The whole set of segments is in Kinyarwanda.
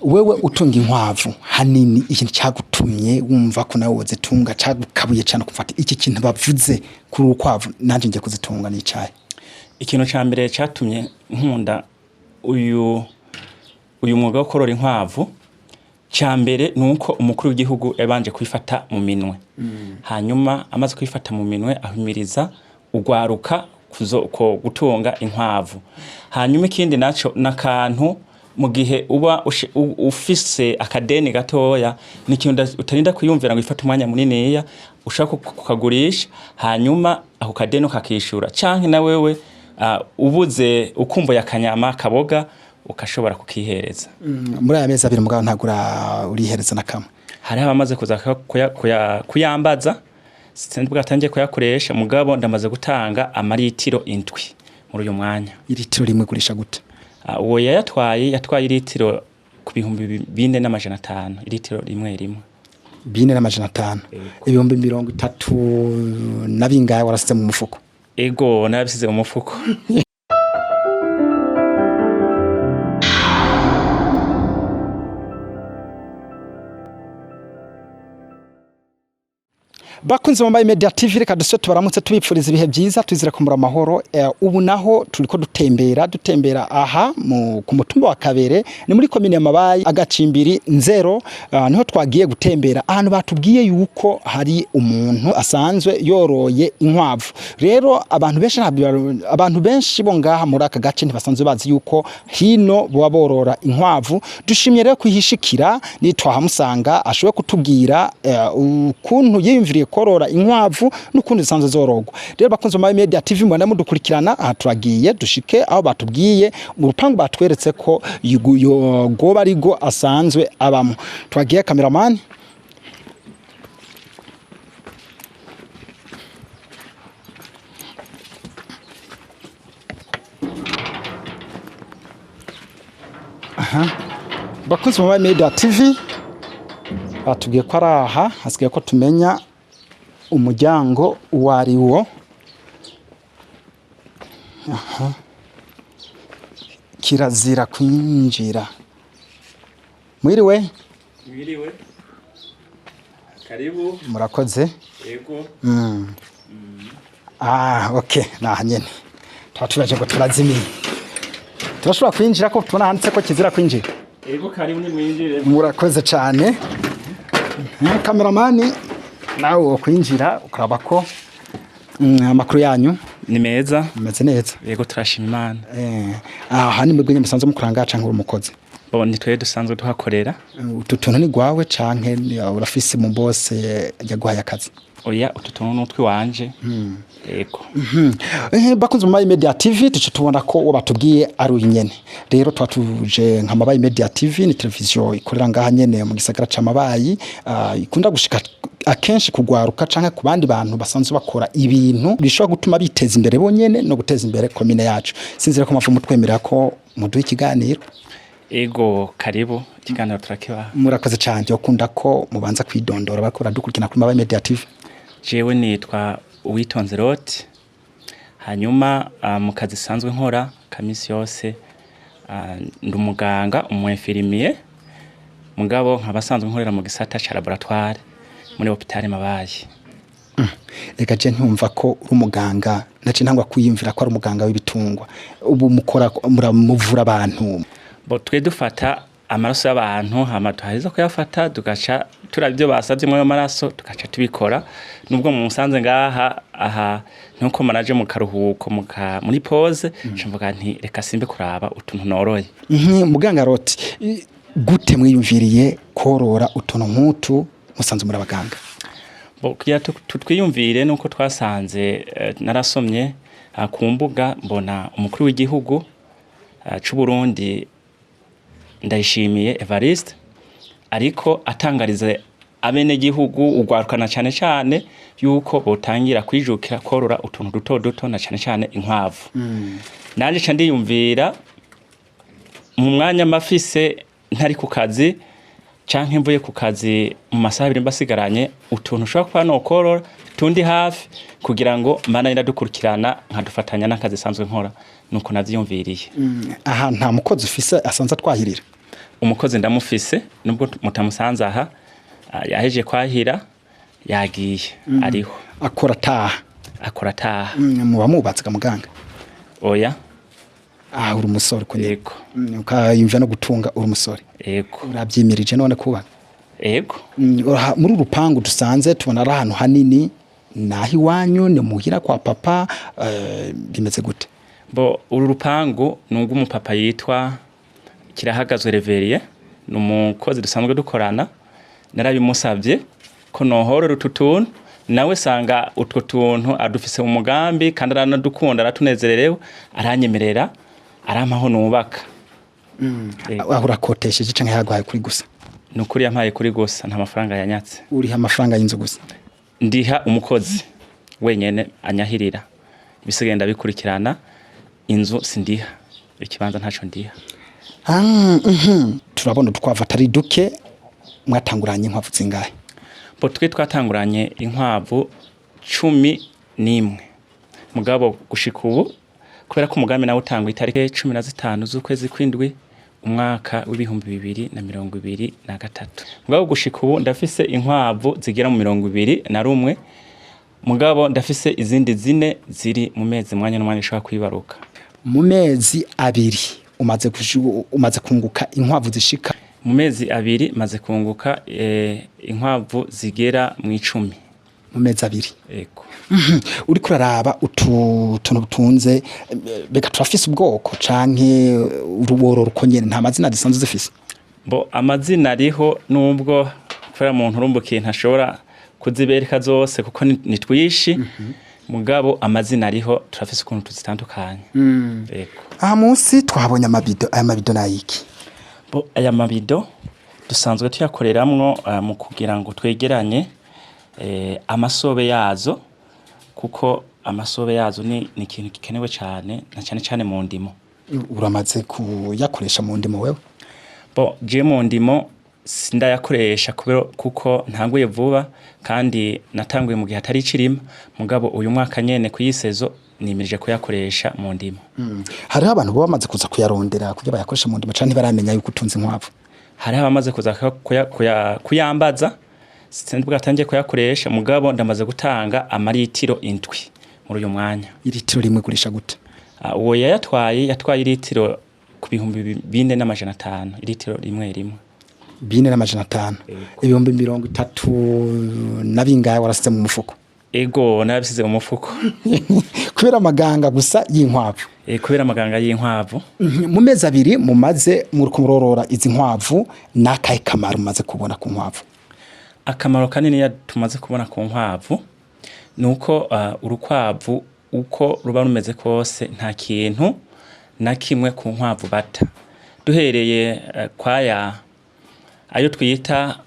wewe utunga inkwavu hanini ikintu cyagutumye wumva ko nawe wozitunga cyagukabuye cyane kufata iki kintu bavuze kuri ukwavu nanje ngiye kuzitunga nicaye ikintu ca mbere cyatumye nkunda uyu mwuga wo korora inkwavu cya mbere nuko umukuru w'igihugu yabanje kwifata mu minwe hanyuma amaze kwifata mu minwe ahimiriza ugwaruka ko gutunga inkwavu hanyuma ikindi naco nakantu mu gihe uba ufise akadeni gatoya n'ikintu utarinda kwiyumvira ngo ifate umwanya munini ushaka kukagurisha hanyuma ako kadeni ukakishura canke na wewe ubuze ukumbuye akanyama kaboga ukashobora kukihereza muri aya mezi abiri mugabo ntagura urihereza na kamwe hari abamaze kuza kuyambaza sindwe gatangiye kuyakoresha mugabo ndamaze gutanga amaritiro 7 muri uyu mwanya iritiro rimwe gurisha gute uwo yatwaye iritiro ku bihumbi 4,500 iritiro rimwe 4,500 ibihumbi 30 nabingaye warasize mu mufuko ego nabisize mu mufuko bakunze mu Media TV reka dusyo tubaramutse tubipfuriza ibihe byiza twizira kumura amahoro ubu naho turiko dutembera aha ku mutumba wa Kabere ni muri komine ya Mabayi agacimbiri nzero niho twagiye gutembera ahantu batubwiye yuko hari umuntu asanzwe yoroye inkwavu rero abantu benshi bo ngaha muri aka gace ntibasanzwe bazi yuko hino bo borora inkwavu dushimye rero kwihishikira nitwahamusanga ashoboye kutubwira ukuntu yiyumviriye korora inkwavu n'ukundi zisanzwe zorogwa rero bakunze mu Media TV mbona mudukurikirana aha turagiye dushike aho batubwiye mu rupangu batweretse ko goba arigo asanzwe abamo twagiye cameraman bakunze mu Media TV batubwiye ko araha hasigaye ko tumenya umuryango wari wo kirazira kwinjira mwiriwe karibu murakoze yego okay nahanyene twaturaje ngo turazimiye turashobora kwinjira ko tubona handitse ko kizira kwinjira yego karibu ni mwinjire murakoze cyane cameraman nawe wo kwinjira ukaraba ko amakuru yanyu ni meza meze neza yego turashima Imana aha ni mwebwe musanzwe mukurangaca nkuru umukozi bo nitwe dusanzwe duhakorera ututuntu ni gwawe canke urafise mu bose yaguhaye akazi oya ututuntu n'utwi wanje yego bakunze mu Media TV tuce tubona ko wabatubwiye ari uyinyene rero twatuje nka Mabayi Media TV ni televiziyo ikorera ngaha nyene mu gisagara ca Mabayi ikunda gushika akenshi kugwaruka canke ku bandi bantu basanzwe bakora ibintu bishobora gutuma biteza imbere bonyene no guteza imbere komine yacu sinzira ko mafu mutwemerera ko muduha ikiganiro ego karibu ikiganiro turakiba murakoze cyane ukunda ko mubanza kwidondora bakora dukurikina kuri Mabayi Media TV jewe nitwa Uwitonze Lot hanyuma mu kazi sanzwe nkora kamisi yose ndumuganga umwefirimiye mugabo nkabasanzwe nkorera mu gisata ca laboratoire muri hôpital Mabayi reka je ntumva ko uri umuganga nace ntangwa kwiyumvira ko ari umuganga w'ibitungwa ubu mukora muramuvura abantu bo twe dufata amaraso y'abantu hama tuhariza kuyafata tugaca turabyo basavye mu maraso tugaca tubikora nubwo mu musanze ngaha aha nuko manaje mu karuhuko muri pause mvuga nti reka simbe kuraba utuntu noroye muganga Roti gute mwiyumviriye korora utuntu nk'utu musanze muri abaganga bo kuya tutwiyumvire nuko twasanze narasomye ku mbuga mbona umukuru w'igihugu c'u Burundi Ndayishimiye Evariste ariko atangarize abene gihugu ugwarukana cyane yuko botangira kwijukira korora utuntu duto na cyane inkwavu nanje ca ndiyumvira mu mwanya mafise ntari ku kazi canke mvuye ku kazi mu masaha 2 mbasigaranye utuntu ushobora kuba no korora tundi hafi kugira ngo mana iradukurikirana nkadufatanya n'akazi sanzwe nkora nuko navyumviriye aha nta mukozi ufise asanze twahirira umukozi ndamufise nubwo mutamusanze aha yaheje kwahira yagiye ariho akora taha muba mubatse muganga oya uri umusore ko yego ukayumva no gutunga uri umusore yego urabyimirije none kuba yego muri urupangu dusanze tubona ari ahantu hanini nahi wanyu ni muhira kwa papa bimeze gute uru rupangu nungu umupapa yitwa Kirahagazwe Reverie numukozi dusanzwe dukorana narabimusabye ko nohorera ututuntu nawe sanga utwo tuntu adufise umugambi kandi aranadukunda aratunezererewe aranyemerera arampaho nubaka urakotesheje canke yaguhaye kuri gusa nukuri yampaye kuri gusa nta mafaranga yanyatse uriha amafaranga y'inzu gusa ndiha umukozi wenyene anyahirira bisigenda bikurikirana inzu sindiha ikibanza ntaco ndiha turabona utwava atari duke mwatanguranye inkwavu zingahe twe twatanguranye inkwavu 11 mugabo gushika ubu kubera ko umugambi nawe utangwa itariki 15 z'ukwezi kw'indwi umwaka w'2023 mugabo gushika ubu ndafise inkwavu zigira mu 21 mugabo ndafise izindi zine ziri mu mezi mwanya n'umwanya ishobora kwibaruka mu mezi abiri umaze kunguka inkwavu zishika mu mezi abiri maze kunguka inkwavu zigera mu 10 mu mezi abiri yego uri kuraraba utuntu butunze beka turafise ubwoko canke urubororo rukonyene nta mazina zisanzwe zifise amazina ariho nubwo kubera muntu urumbukiye ntashobora kuzibereka zose kuko ni twishi mugabo amazina ariho turafise ukuntu tuzitandukanye yego aha munsi twahabonye aya mabido nayiki aya mabido dusanzwe tuyakoreramwo mu kugira ngo twegeranye amasobe yazo kuko amasobe yazo ni ikintu gikenewe cyane na cyane mu ndimo uramaze kuyakoresha mu ndimo wewe je mu ndimo sindayakoresha kuko ntanguye vuba kandi natanguye mu gihe atari ikirima mugabo uyu mwaka nyene kuyisezo nimirije kuyakoresha mu ndimo hari abantu bo bamaze kuza kuyarondera kugira bayakoresha mu ndimo cyane baramenya yuko utunze inkwavu hari abamaze kuza kuyambaza sindubwa atangiye kuyakoresha mugabo ndamaze gutanga amaritiro 7 muri uyu mwanya iritiro rimwe gurisha gute uwo yatwaye iritiro ku 4,500 iritiro rimwe 4,500 ibihumbi 30 nabingaye warasize mu mufuko ego nabisize mu mufuko kubera amaganga gusa y'inkwavu kubera amaganga y'inkwavu mu mezi abiri mumaze muri kumurorora izi nkwavu nakaye kamaro mumaze kubona ku nkwavu akamaro kanini tumaze kubona ku nkwavu nuko urukwavu uko ruba rumeze kose nta kintu na kimwe ku nkwavu bata duhereye kwaya ayo twita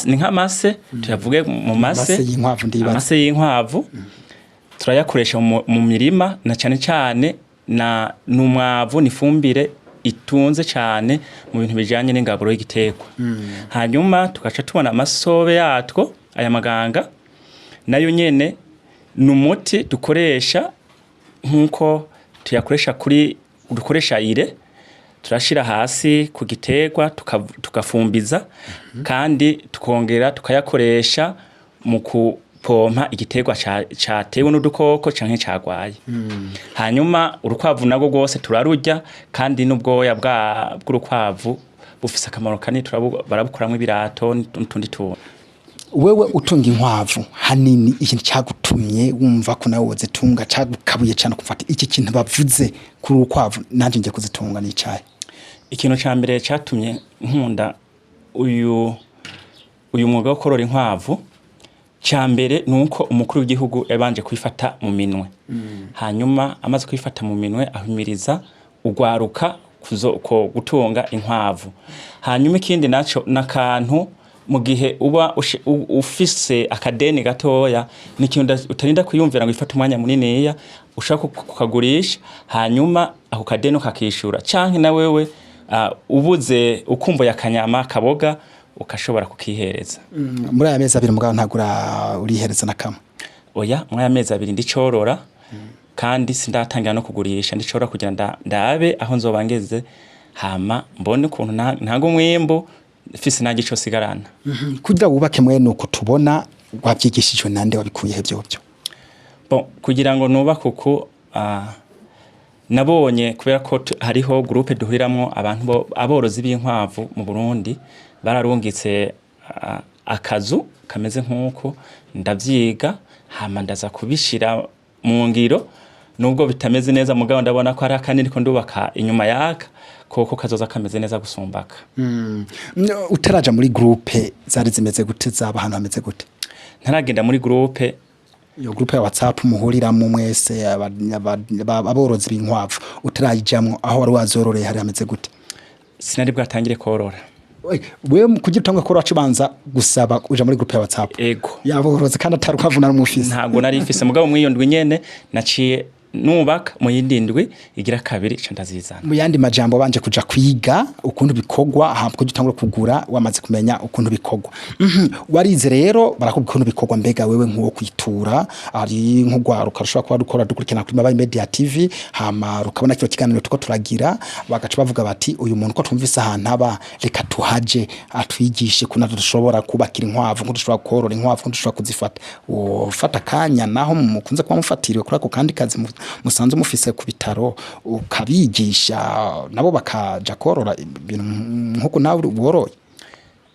ni nk'amase tuyavuge mu mase y'inkwavu turayakoresha mu mirima na cyane na numwavu nifumbire itunze cyane mu bintu bijanye n'ingaburo y'igiterwa hanyuma tugaca tubona amasobe yatwo aya maganga nayo nyene numuti dukoresha nkuko tuyakoresha dukoresha ire turashira hasi ku giterwa tukafumbiza kandi tukongera tukayakoresha mu kupompa igiterwa cyatewe n'udukoko canke cyagwaye hanyuma urukwavu nago rwose turarurya kandi n'ubwoya bw'urukwavu bufise akamaro kanini barabukoramwo ibirato n'utundi tuntu wewe utunga inkwavu hanini ikintu cyagutumye wumva ko nawe wozitunga cyagukabuye cyane kufata iki kintu bavuze kuri urukwavu nanje ngiye kuzitunga n'icaye ikintu ca mbere cyatumye nkunda uyu mwuga wo korora inkwavu ca mbere nuko umukuru w'igihugu yabanje kwifata mu minwe hanyuma amaze kwifata mu minwe ahimiriza ugwaruka ko gutunga inkwavu hanyuma ikindi naco nakantu mu gihe uba ufise akadeni gatoya n'ikintu utarinda kuyumvira ngo ifate umwanya munini ushaka kukagurisha hanyuma ako kadeni kakishura canke na wewe ubuze ukumbuye akanyama kaboga ukashobora kukihereza muri aya mezi abiri mugabo ntagura urihereza na kamwe oya muri aya mezi abiri ndicorora kandi sindatangira no kugurisha ndishobora kugira ndabe aho nzobangeze hama mbone ukuntu ntago mwembo fisi nta gico sigarana. Kugira wubake mwene uko tubona wabyigishijwe nande wabikuye byo bon kugira ngo nubake uko nabonye kubera ko hariho groupe duhuriramo abantu aborozi b'inkwavu mu Burundi bararungitse akazu kameze nk'uko ndavyiga hama ndaza kubishira mu ngiro nubwo bitameze neza mugabo ndabona ko ari akanini ko ndubaka inyuma yaka koko kazoza kameze neza gusumbaka. Utaraja muri groupe zari zimeze gute zaba hano hameze gute? Ntaragenda muri groupe iyo groupe ya WhatsApp muhuriramo mwese aborozi b'inkwavu utarayijamwo aho wari wazororeye hari hameze gute? Sinari bwatangire korora. We kugira utangwe ko racibanza gusaba uja muri groupe ya WhatsApp. Ego. Yaboroze kandi atarukavu na rumufise. Ntago nari ifise mugabo mwiyondwe nyene naciye nubaka mu yindindwi igira kabiri cyo ndazizana. Mu yandi majambo banje kuja kwiga ukuntu bikogwa ahubwo gitangura kugura wamaze kumenya ukuntu bikogwa. Warize rero barakubwira ukuntu bikogwa mbega wewe nkuwo kwitura ari nk'ugwaruka rushobora kuba dukora dukurikirana kuri Mabaye Media TV hama rukabona kiro kiganiro tuko turagira bagaca bavuga bati uyu muntu ko twumvise ahantu aba reka tuhaje atwigishe kuna dushobora kubakira inkwavu ngo dushobora korora inkwavu ngo dushobora kuzifata ufata kanya naho mukunze kuba mufatiriwe kuri ako kandi kazi musanze mufise ku bitaro ukabigisha nabo bakaja korora ibintu nkuko nawe woroye.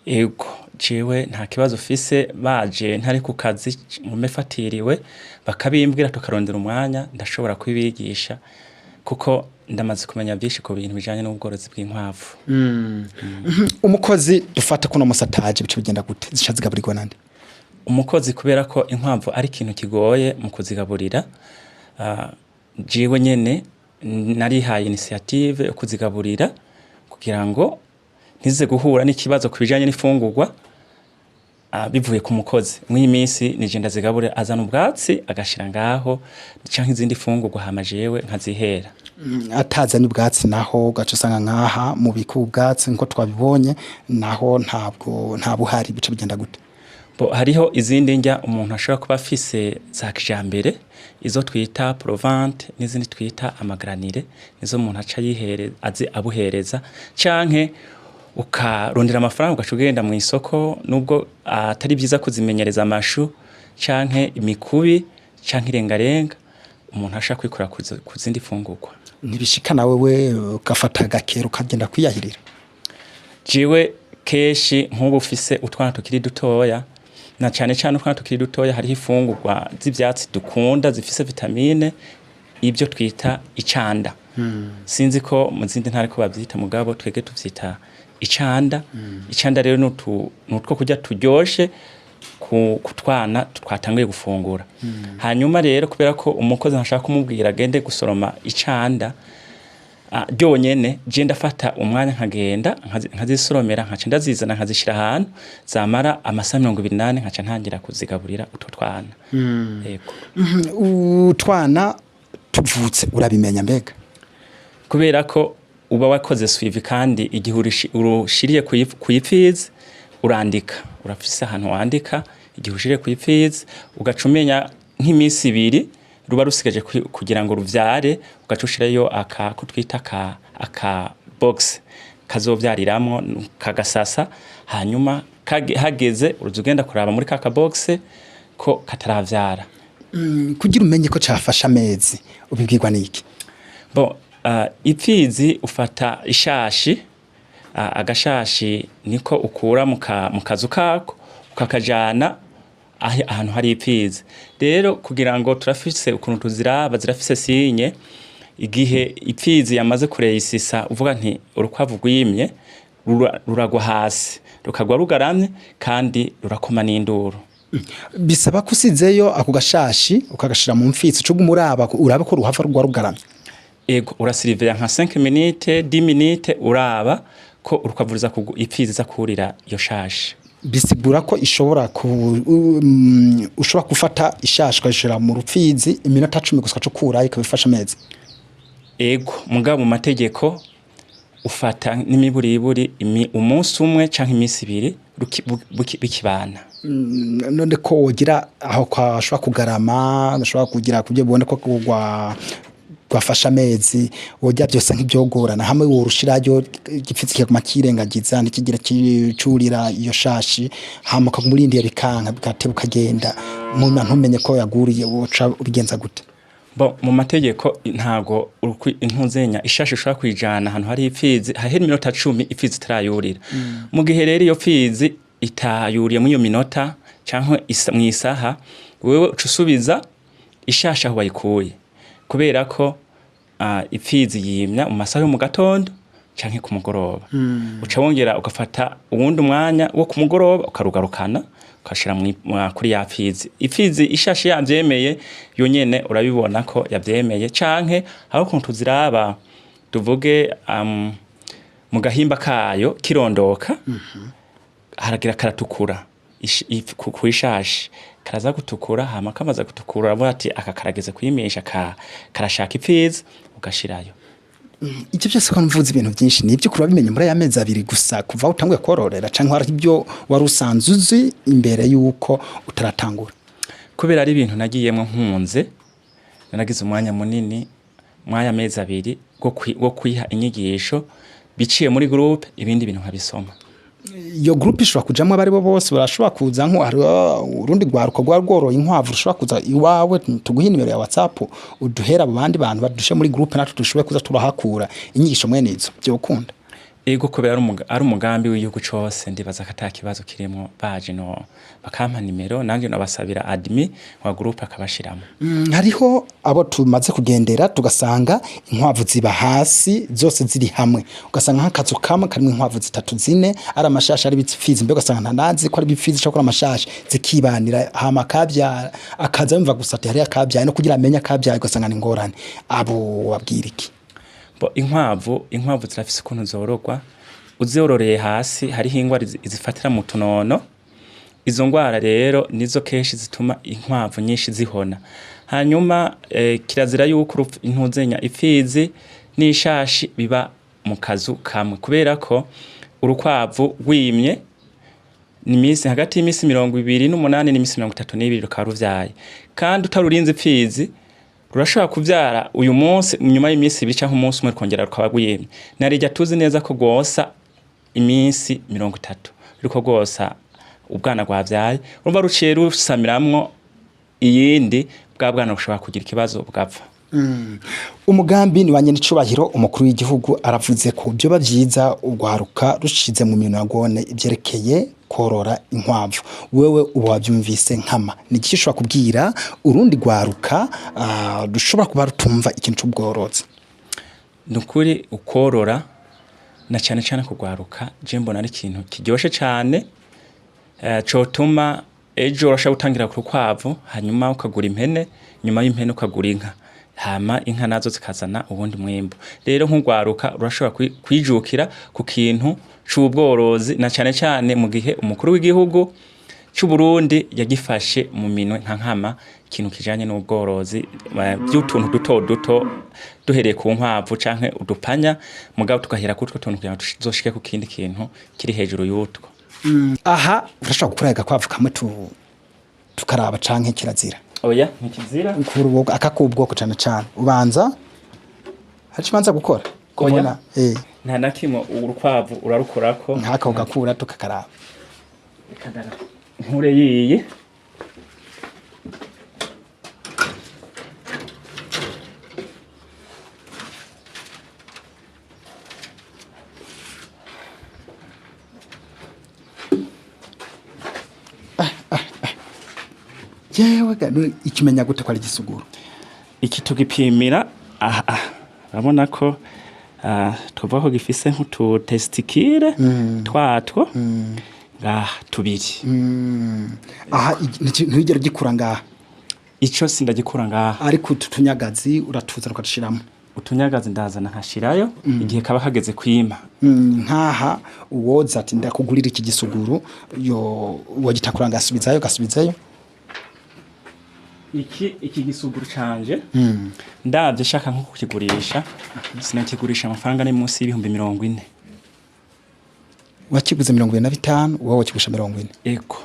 Ego jewe nta kibazo ufise baje ntari ku kazi mumefatiriwe bakabimbwira tukarondera umwanya ndashobora kwibigisha kuko ndamaze kumenya byinshi ku bintu bijanye n'ubworozi bw'inkwavu. Umukozi dufata kuno musataje bice bigenda gute zishazigaburirwa nande? Umukozi kubera ko inkwavu ari ikintu kigoye mu kuzigaburira jiwe nyene narihaye initiative yo kuzigaburira kugira ngo ntize guhura n'ikibazo kubijanye n'ifungurwa bivuye ku mukozi mw'iyi minsi nije ndazigabure azana ubwatsi agashira ngaho canke izindi fungurwa hama jewe nkazihera. Ataza n'ubwatsi naho gaco usanga nkaha mu biku ubwatsi nko twabibonye naho nta buhari bice bigenda gute? Hariho izindi njya umuntu ashobora kuba afise za kijambere izo twita provante n'izindi twita amagranire nizo umuntu aca azi abuhereza canke ukarondera amafaranga ugacugenda mu isoko nubwo atari byiza kuzimenyereza amashu canke imikubi canke irengarenga umuntu ashaka kwikora ku zindi fungurwa. Nibishikana wewe ugafata gakero ukagenda kwiyahirira? Jiwe keshi nk'ubu ufise utwana tukiri dutoya na cyane utwana tukiri dutoya hariho ifungurwa z'ivyatsi dukunda zifise vitamine ibyo twita icanda. Sinzi ko mu zindi ntari ko bavyita mugabo twege tuvyita icanda. Icanda rero nutwo kujya turyoshe kutwana twatanguye gufungura. Hanyuma rero kubera ko umukozi ntashaka kumubwira agende gusoroma icanda ryonyene je ndafata umwanya nkagenda nkazisoromera nkaca ndazizana nkazishira ahantu zamara amasaha 28 nkaca ntangira kuzigaburira utwo twana. Yego. Utwana tuvutse urabimenya mbega? Kubera ko uba wakoze suivi kandi igihe urushiriye kuyipfiza urandika urafise ahantu wandika igihe ushiriye kuyipfiza ugacumenya nk'imisi 2 ruba rusigaje kugira ngo ruvyare ugacushirayo kutwita aka box kazovyariramwo kagasasa hanyuma hageze uruzugenda kuraba muri ka box ko kataravyara. Kugira umenye ko cafasha amezi ubibwirwa niki? Ipfizi ufata ishashi agashashi niko ukura mu kazu kako ukakajana ahantu hari ipfizi. Rero kugira ngo turafise ukuntu tuziraba zirafise sinye igihe ipfizi yamaze kureyisisa uvuga nti urukwavu rwimye ruragwa hasi rukagwa rugaramye kandi rurakoma n'induru. Bisaba kusizeyo ako gashashi ukagashira mu mfitsi cyo gumuraba urabe ko ruhava rugwa rugaramye. Ego urasiriveya nka 5 minutes 10 minutes uraba ko urukavuriza ipfizi za kurira iyo shashi. Bisigura ko ishobora ushobora gufata ishashi ukashira mu rupfizi iminota 10 gusa cyo kura ikabifasha amezi. Ego mugabo mu mategeko ufata n'imiburiburi umunsi umwe canke imisi ibiri bikibana. None ko wogira aho kwashobora kugarama gashobora kugira kubyo bibone ko gwafasha amezi wojya byose nk'ibyogorana hamwe worushirayo gipfitse kiguma kirengagiza ntikigira kicurira iyo shashi hama kamurindiye bikanka bigatebuka kagenda umuntu ntumenye ko yaguriye woca ubigenza gute. Mu mategeko ntago intuzenya ishashi ushobora kwijana ahantu hari ipfizi hahera iminota 10 ipfizi itarayurira. Mu gihe rero iyo pfizi itayuriye mu iyo minota canke mu isaha wewe ucusubiza ishasha aho bayikuye kubera ko ipfizi yimya mu masaha yo mu gatondo canke ku mugoroba. Uca wongera ugafata uwundi mwanya wo ku mugoroba ukarugarukana ukashira kuri ya pfizi. Ipfizi ishashi yavyemeye yonyene urabibona ko yavyemeye canke aho kuntu ziraba tuvuge mu gahimba kayo kirondoka haragira karatukura ku ishashi karaza gutukura hama kamaza gutukura urabona ati aka karageze kuyimesha karashaka ipfizi ugashirayo. Icyo byose ko mvuze ibintu byinshi nibyo kuri babimenye muri aya mezi abiri gusa kuva utanguye kororera canke hari ibyo wari usanzuzi imbere yuko utaratangura. Kubera ari ibintu nagiyemo nkunze nanagize umwanya munini mwaya mezi abiri go kwiha inyigisho biciye muri groupe ibindi bintu nkabisoma. Iyo groupe ishobora kujamwe abari bo bose barashobora kuza nko hari urundi gwaruko rworoye inkwavu rushobora kuza iwawe tuguha nimero ya WhatsApp uduhera abandi bantu badushe muri groupe natwe dushoboye kuza turahakura inyigisho mwene izo byo ukunda. Ego kubera ari umugambi w'igihugu cyose ndibaza kata kibazo kirimo baje no bakampa nimero nange nabasabira admin wa groupe akabashiramo. Hariho abo tumaze kugendera tugasanga inkwavu ziba hasi zose ziri hamwe ugasanga nk'akazu kamwe karimo inkwavu 3-4 ari amashashi ari bitfizi mbe ugasanga ntanazi ko ari bitfizi cyakora amashashi zikibanira hama kabya akaza yumva gusa ati hari akabya no kugira amenya kabya ugasanga ni ngorane abo wabwira iki. Inkwavu zirafise ukuntu zorogwa uzororeye hasi hariho ingwara izifatira mu tunono. Izo ngwara rero nizo keshi zituma inkwavu nyinshi zihona. Hanyuma kirazira yuko intuzenya ipfizi n'ishashi biba mu kazu kamwe kubera ko urukwavu rwimye nimisi hagati y'imisi 28 n'imisi 32 rukaruvyaye kandi utarurinze ipfizi urashobora kuvyara uyu munsi nyuma y'imisi bica nk'umunsi umwe kongera rukabaguyemye. Narijya tuzi neza ko gosa imisi 30 riko gosa ubwana gwavyaye urumva ruciye rusamiramwo iyindi bwa bwana bushobora kugira ikibazo bwapfa. Umugambi ni wa Nyenicubahiro umukuru w'igihugu aravuze ko byo bavyiza ugwaruka rushize mu minwe yagone ibyerekeye korora inkwavu. Wewe ubu wabyumvise nkama niki ushobora kubwira urundi gwaruka dushobora kuba rutumva ikintu cy'ubworozi. Nukuri ukorora na cyane cyane kugwaruka je mbona ari ikintu kiryoshe cyane cotuma ejo urashaka gutangira ku kwavu hanyuma ukagura impene nyuma y'impene ukagura inka hama inka nazo zikazana ubundi mwimbo. Rero nk'ugwaruka urashobora kwijukira ku kintu c'ubworozi na cyane cyane mu gihe umukuru w'igihugu cy'u Burundi yagifashe mu minwe nkama ikintu kijanye n'ubworozi by'utuntu duto duhereye ku nkwavu canke udupanya mugabo tukahera kutwo tuntu kugira tuzoshike ku kindi kintu kiri hejuru y'utwo. Aha urashobora gukora agakwavu kamwe tukaraba canke kirazira. Oya nkikizira kurubo akakubwoko cyane cyane ubanza hari kibanza gukora kubona nta nakimo urukwavu urarukorako nkaka ugakura tukakaraba ikadara nkure yiyi yewe ikimenya gute ko ari gisuguru iki tugipimira urabona ko tuvaho gifise nk'utu testikire twatwo tubiri aha ntugere gikura ngaha ico sindagikura ngaha ariko tutunyagazi uratuza ukashiramo utunyagazi ndazana nkashirayo igihe kaba hageze kwima nkaha uwoza ati ndakugurira iki gisuguru yo wagitakura ngasubizayo iki gisuguru canje ndavye shaka nko kukigurisha sinakigurisha amafaranga ni munsi y'ibihumbi 40. Wakiguze 45 wowe wakigusha 40. Ego.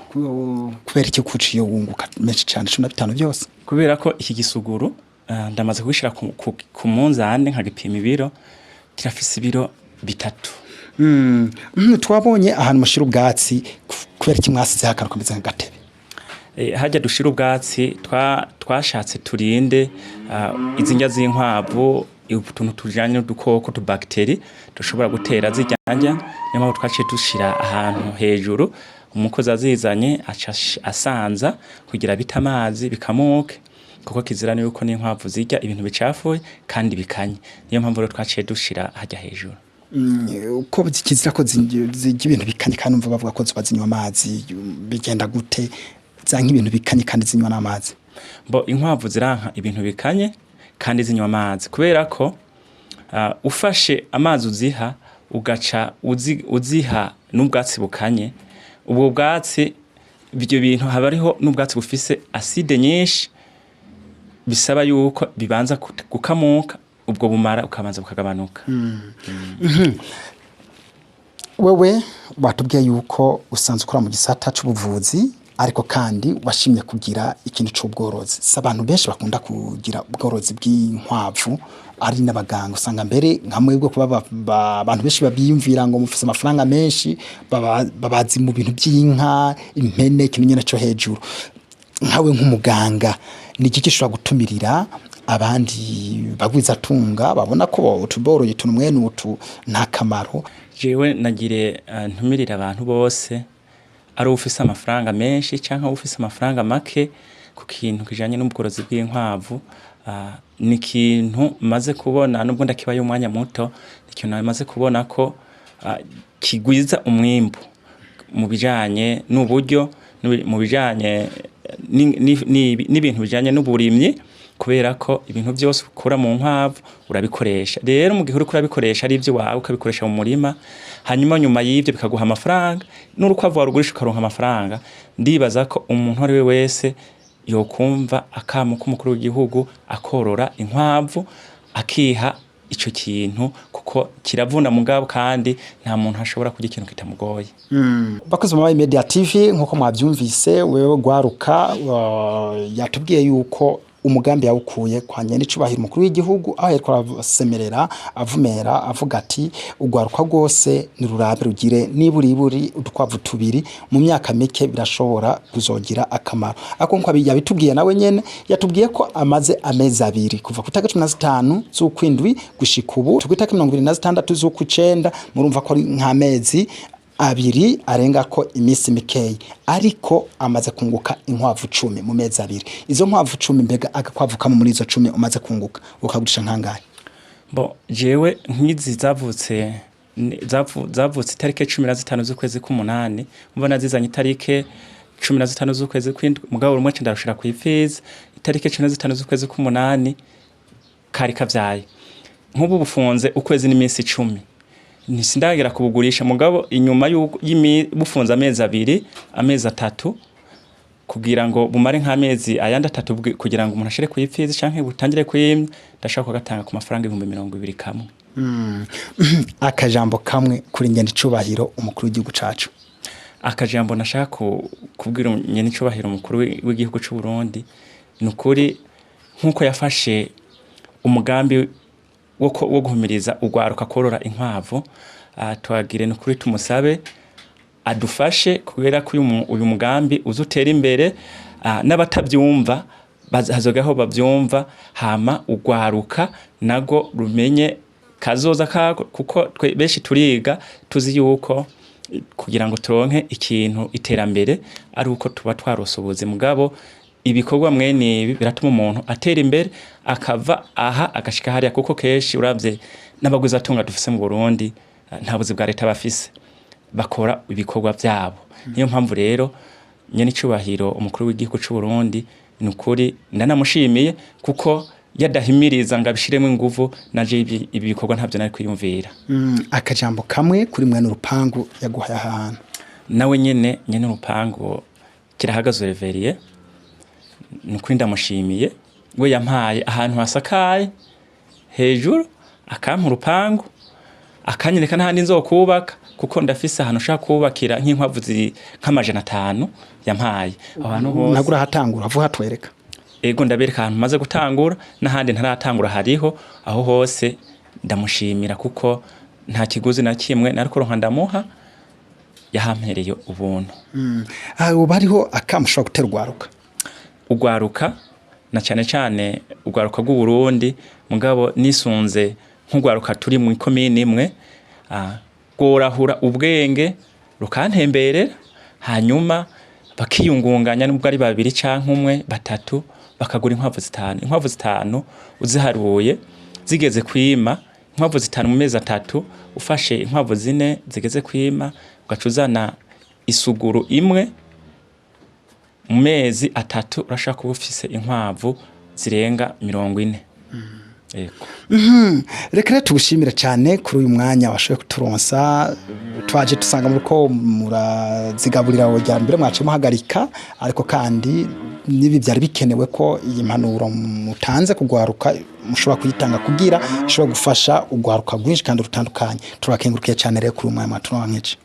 Kubera iki kuciye wunguka menshi cyane 15 byose? Kubera ko iki gisuguru ndamaze kubishira ku munzane nkagipima ibiro kirafise ibiro 3. Twabonye ahantu mushira ubwatsi kubera iki mwasize hakaruka meze nk'agatebe. Hajya dushira ubwatsi twashatse turinde izinjya z'inkwavu utuntu tujanye n'udukoko tubakteri dushobora gutera zijyanja nyama twaciye dushira ahantu hejuru umukozi azizanye asanza kugira bita amazi bikamuke kuko kizirana yuko n'inkwavu zijya ibintu bicafuye kandi bikanye niyo mpamvu rero twaciye dushira hajya hejuru. Uko kizira ko zijya ibintu bikanye kandi umva bavuga ko zinywa amazi bigenda gute zanka ibintu bikanye kandi zinywa n'amazi? Bo inkwavu ziranka ibintu bikanye kandi zinywa amazi kubera ko ufashe amazi uziha ugaca uziha n'ubwatsi bukanye ubwo bwatsi ibyo bintu haba ariho n'ubwatsi bufise acide nyinshi bisaba yuko bibanza gukamuka ubwo bumara ukabanza bukagabanuka. Wewe batubwiye yuko usanzwe ukora mu gisata c'ubuvuzi ariko kandi washimye kugira ikintu c'ubworozi. Sabantu benshi bakunda kugira ubworozi bw'inkwavu ari n'abaganga usanga mbere nkamwebwe kuba abantu benshi babiyumvira ngo mufise amafaranga menshi babazi mu bintu by'inka impene kimenyana cyo hejuru. Nkawe nk'umuganga ni iki gishobora gutumirira abandi bagwiza tunga babona ko utuboroye tunumwe n'utu nta kamaro? Jewe nagire ntumirira abantu bose ari ufise amafaranga menshi canka ufise amafaranga make ku kintu kijanye n'ubworozi bw'inkwavu. Ni kintu maze kubona nubwo ndakibaye umwanya muto ikintu maze kubona ko kigwiza umwimbu mu bijanye n'uburyo mu bijanye n'ibintu bijanye n'uburimyi kubera ko ibintu byose ukora mu nkwavu urabikoresha. Rero mu gihe uri kurabikoresha ari ivyo wawe ukabikoresha mu murima hanyuma nyuma y'ivyo bikaguha amafaranga n'urukwavu warugurisha ukaronka amafaranga. Ndibaza ko umuntu ari we wese yokumva akamo k'umukuru w'igihugu akorora inkwavu akiha ico kintu kuko kiravuna mugabo kandi nta muntu ashobora kugira ikintu kitamugoye. Bakoze mu Media TV nkuko mwavyumvise wewe gwaruka yatubwiye yuko umugambi yawukuye kwa Nyenicubahiro umukuru w'igihugu aho yariko arasemerera avumera avuga ati ugwaruka rwose ni rurabe rugire niburi udukwavu tubiri mu myaka mike birashobora kuzogira akamaro. Akonko yabitubwiye nawe nyene yatubwiye ko amaze amezi abiri kuva ku 15 z'ukwindwi gushika ubu tugitaka 26 z'ukucenda murumva ko nk'amezi abiri arenga ko imisi mikeye ariko amaze kunguka inkwavu 10 mu mezi abiri. Izo nkwavu 10 mbega agakwavu kamwe muri izo 10 umaze kunguka ukagurisha nkangahe? Bo jewe nkizi zavutse itarike 15 z'ukwezi k'umunani mbona zizanye itarike 15 z'ukwezi kw'indwi mugabo rumwe ndarushira ku ifizi itarike 15 z'ukwezi k'umunani kari kavyaye nk'ubu bufunze ukwezi n'iminsi 10 nisindagira kubugurisha mugabo inyuma bufunza amezi abiri amezi 3 kugira ngo bumare nk'amezi ayandi 3 kugira ngo umuntu ashire kuyifizi canke butangire kuyimya ndashaka kugatanga ku mafaranga 220 kamwe. Akajambo kamwe kuri Nyenicubahiro umukuru w'igihugu cacu. Akajambo nashaka kubwira Nyenicubahiro umukuru w'igihugu cy'u Burundi nukuri nkuko yafashe umugambi wo guhumiriza ugwaruka korora inkwavu twagire nukuri tumusabe adufashe kubera ko uyu mugambi uzutera imbere n'abatabyumva hazogaho bavyumva hama ugwaruka nago rumenye kazoza kako kuko benshi turiga tuzi yuko kugira ngo turonke ikintu iterambere ari uko tuba twarosoboze mugabo ibikorwa mwene ibi biratuma umuntu atera imbere akava aha agashika hariya kuko keshi uravye n'abaguza tunga dufise mu Burundi nta buzi bwa leta bafise bakora ibikorwa byabo. Niyo mpamvu rero Nyenicubahiro umukuru w'igihugu cy'u Burundi nukuri ndanamushimiye kuko yadahimiriza ngabishiremo inguvu naje ibi bikorwa ntavyo nari kwiyumvira. Akajambo kamwe kuri mwene urupangu yaguhaye ahantu nawe nyene urupangu kirahagaze reveriye nukuri ndamushimiye we yampaye ahantu hasakaye hejuru akampa urupangu akanyereka n'ahandi nzokubaka kuko ndafise ahantu ushaka kubakira nk'inkwavu ziri nk'amajana 5 yampaye abantu hose nagura hatangura avuga hatwereka ego ndabereka ahantu maze gutangura n'ahandi ntaratangura hariho aho hose ndamushimira kuko nta kiguzi na kimwe nariko ronka ndamuha yahampereye ubuntu aho bariho akamushobora guterwaruka ugwaruka na cyane ugwaruka rw'u Burundi mugabo nisunze nk'ugwaruka turi mu komine imwe gorahura ubwenge rukantemberera hanyuma bakiyungunganya nubwo ari babiri canke umwe batatu bakagura inkwavu 5 inkwavu 5 uziharuye zigeze kwima inkwavu 5 mu mezi 3 ufashe inkwavu 4 zigeze kwima ugacuzana isuguru imwe mu mezi 3 urashaka ufise inkwavu zirenga 40 Eko. Reka tugushimira cyane kuri uyu mwanya washoboye kuturonsa twaje tusanga muri ko murazigaburira wajya mbere mwace muhagarika ariko kandi nibi byari bikenewe ko iyi mpanuro mutanze kugwaruka mushobora kuyitanga kugira ishobora gufasha ugwaruka gwinshi kandi rutandukanye turakengurukiye cyane rero kuri uyu mwanya turonkeje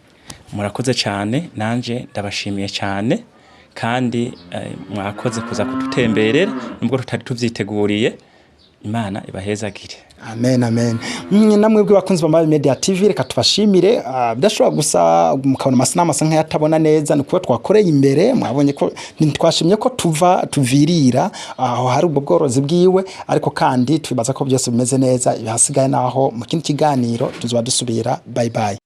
murakoze cyane nanje ndabashimiye cyane kandi mwakoze kuza kututemberera nubwo tutari tuvyiteguriye Imana ibahezagire. Amen amen. Namwebwe bakunzi ba Mabi Media TV reka tubashimire bidashobora gusa mukabona amasana nka yatabona neza nuko twakoreye imbere mwabonye ko twashimye ko tuvirira aho hari ubwo bworozi bwiwe ariko kandi tubibaza ko byose bimeze neza ibihasigaye naho mu kindi kiganiro tuzoba dusubira bye bye.